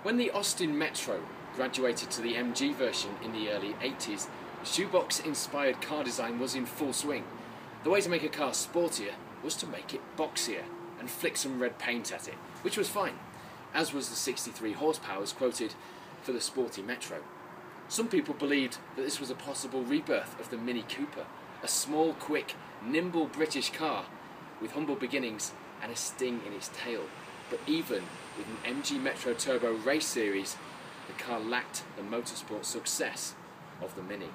When the Austin Metro graduated to the MG version in the early 80s, shoebox-inspired car design was in full swing. The way to make a car sportier was to make it boxier and flick some red paint at it, which was fine, as was the 63 horsepower quoted for the sporty Metro. Some people believed that this was a possible rebirth of the Mini Cooper, a small, quick, nimble British car with humble beginnings and a sting in its tail. But even with an MG Metro Turbo race series, the car lacked the motorsport success of the Mini.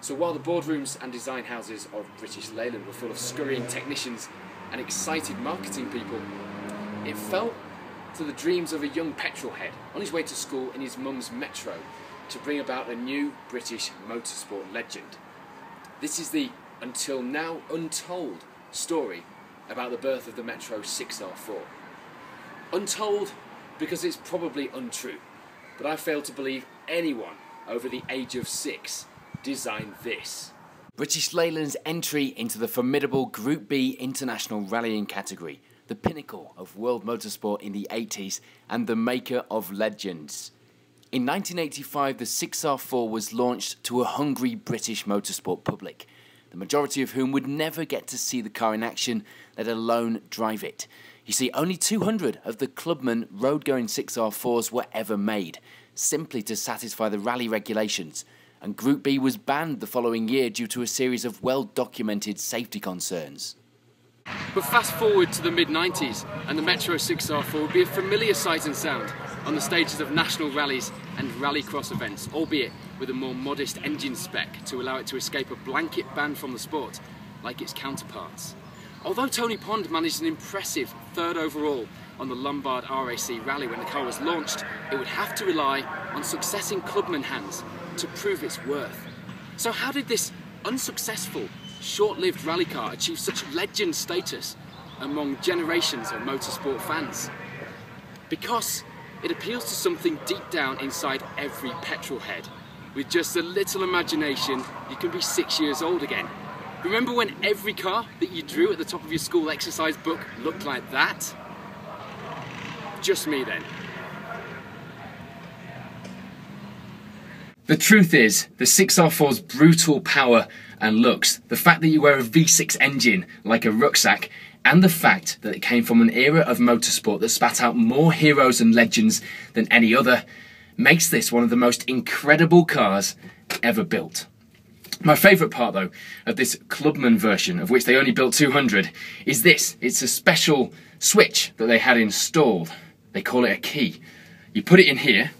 So while the boardrooms and design houses of British Leyland were full of scurrying technicians and excited marketing people, it fell to the dreams of a young petrolhead on his way to school in his mum's Metro to bring about a new British motorsport legend. This is the, until now untold, story about the birth of the Metro 6R4. Untold because it's probably untrue, but I fail to believe anyone over the age of 6 designed this. British Leyland's entry into the formidable Group B international rallying category, the pinnacle of world motorsport in the 80s and the maker of legends. In 1985, the 6R4 was launched to a hungry British motorsport public, the majority of whom would never get to see the car in action, let alone drive it. You see, only 200 of the Clubman road-going 6R4s were ever made, simply to satisfy the rally regulations, and Group B was banned the following year due to a series of well-documented safety concerns. But fast forward to the mid-90s, and the Metro 6R4 would be a familiar sight and sound on the stages of national rallies and rallycross events, albeit with a more modest engine spec to allow it to escape a blanket ban from the sport, like its counterparts. Although Tony Pond managed an impressive 3rd overall on the Lombard RAC rally when the car was launched, it would have to rely on success in Clubman hands to prove its worth. So how did this unsuccessful, short-lived rally car achieve such legend status among generations of motorsport fans? Because it appeals to something deep down inside every petrolhead. With just a little imagination, you can be 6 years old again. Remember when every car that you drew at the top of your school exercise book looked like that? Just me then. The truth is, the 6R4's brutal power and looks, the fact that you wear a V6 engine like a rucksack, and the fact that it came from an era of motorsport that spat out more heroes and legends than any other, makes this one of the most incredible cars ever built. My favourite part, though, of this Clubman version, of which they only built 200, is this. It's a special switch that they had installed. They call it a key. You put it in here,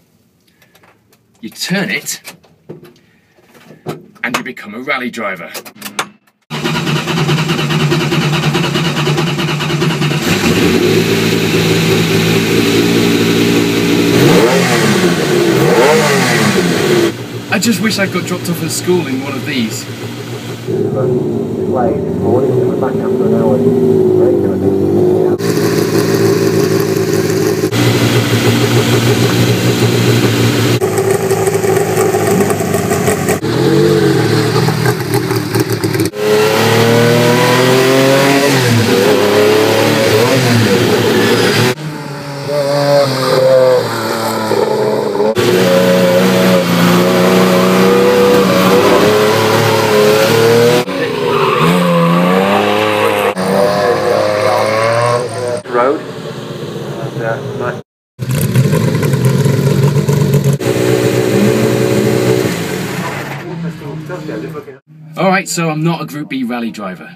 you turn it, and you become a rally driver. I just wish I got dropped off at school in one of these. Play this morning, we're back after an hour break, I think. Road and nice. Alright, so I'm not a Group B rally driver.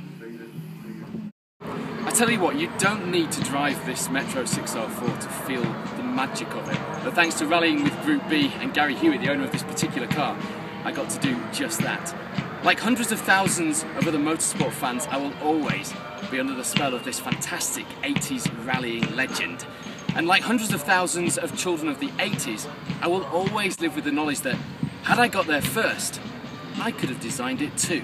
I tell you what, you don't need to drive this Metro 6R4 to feel the magic of it. But thanks to rallying with Group B and Gary Hewitt, the owner of this particular car, I got to do just that. Like hundreds of thousands of other motorsport fans, I will always be under the spell of this fantastic 80s rallying legend. And like hundreds of thousands of children of the 80s, I will always live with the knowledge that, had I got there first, I could have designed it too.